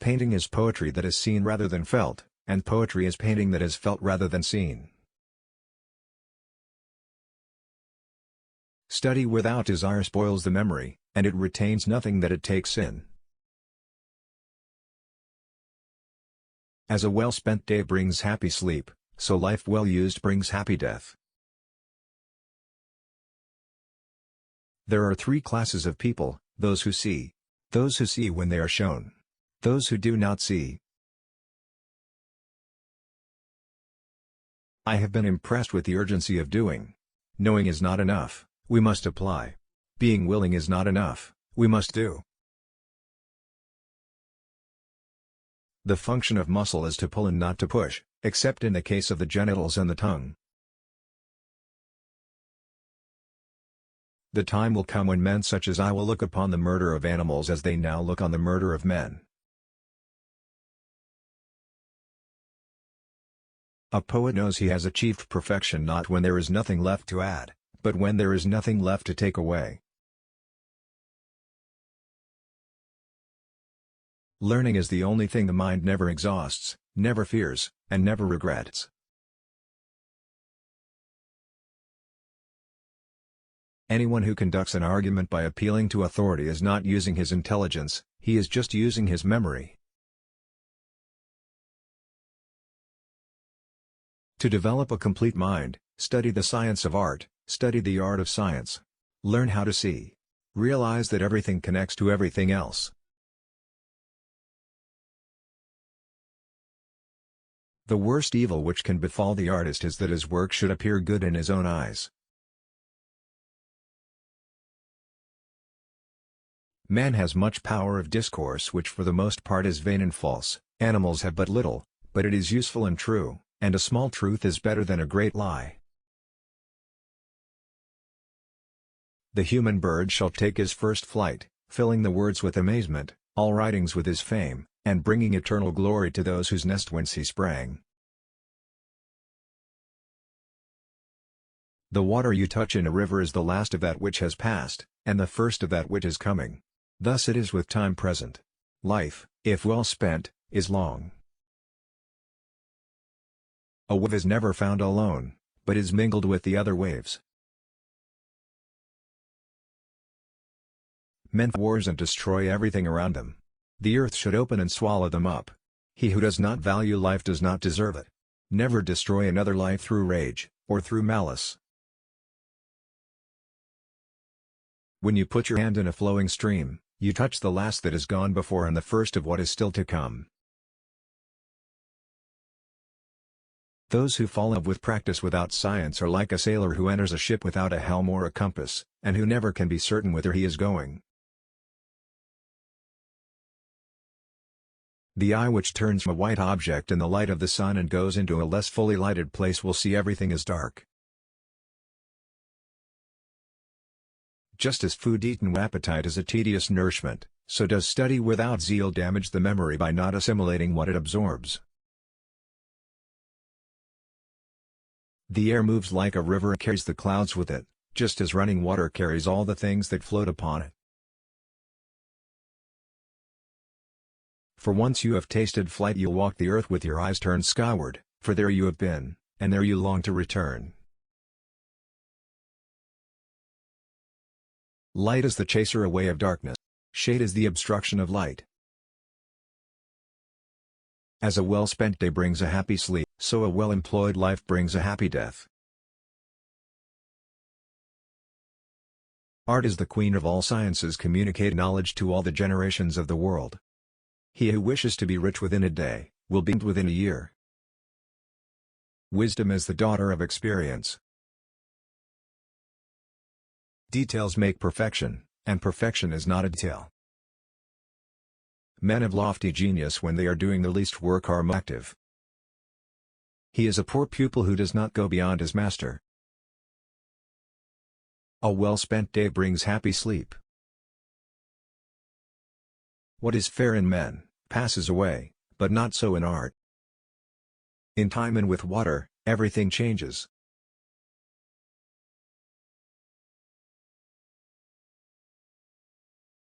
Painting is poetry that is seen rather than felt, and poetry is painting that is felt rather than seen. Study without desire spoils the memory, and it retains nothing that it takes in. As a well-spent day brings happy sleep, so life well used brings happy death. There are three classes of people: those who see when they are shown, those who do not see. I have been impressed with the urgency of doing. Knowing is not enough, we must apply. Being willing is not enough, we must do. The function of muscle is to pull and not to push, except in the case of the genitals and the tongue. The time will come when men such as I will look upon the murder of animals as they now look on the murder of men. A poet knows he has achieved perfection not when there is nothing left to add, but when there is nothing left to take away. Learning is the only thing the mind never exhausts, never fears, and never regrets. Anyone who conducts an argument by appealing to authority is not using his intelligence, he is just using his memory. To develop a complete mind, study the science of art, study the art of science. Learn how to see. Realize that everything connects to everything else. The worst evil which can befall the artist is that his work should appear good in his own eyes. Man has much power of discourse which for the most part is vain and false, animals have but little, but it is useful and true, and a small truth is better than a great lie. The human bird shall take his first flight, filling the words with amazement, all writings with his fame, and bringing eternal glory to those whose nest whence he sprang. The water you touch in a river is the last of that which has passed, and the first of that which is coming. Thus it is with time present. Life, if well spent, is long. A wave is never found alone, but is mingled with the other waves. Men fight wars and destroy everything around them. The earth should open and swallow them up. He who does not value life does not deserve it. Never destroy another life through rage, or through malice. When you put your hand in a flowing stream, you touch the last that is gone before and the first of what is still to come. Those who fall in love with practice without science are like a sailor who enters a ship without a helm or a compass, and who never can be certain whither he is going. The eye which turns from a white object in the light of the sun and goes into a less fully lighted place will see everything as dark. Just as food eaten with appetite is a tedious nourishment, so does study without zeal damage the memory by not assimilating what it absorbs. The air moves like a river and carries the clouds with it, just as running water carries all the things that float upon it. For once you have tasted flight, you'll walk the earth with your eyes turned skyward, for there you have been, and there you long to return. Light is the chaser away of darkness. Shade is the obstruction of light. As a well-spent day brings a happy sleep, so a well-employed life brings a happy death. Art is the queen of all sciences. Communicate knowledge to all the generations of the world. He who wishes to be rich within a day, will be within a year. Wisdom is the daughter of experience. Details make perfection, and perfection is not a detail. Men of lofty genius when they are doing the least work are active. He is a poor pupil who does not go beyond his master. A well-spent day brings happy sleep. What is fair in men, passes away, but not so in art. In time and with water, everything changes.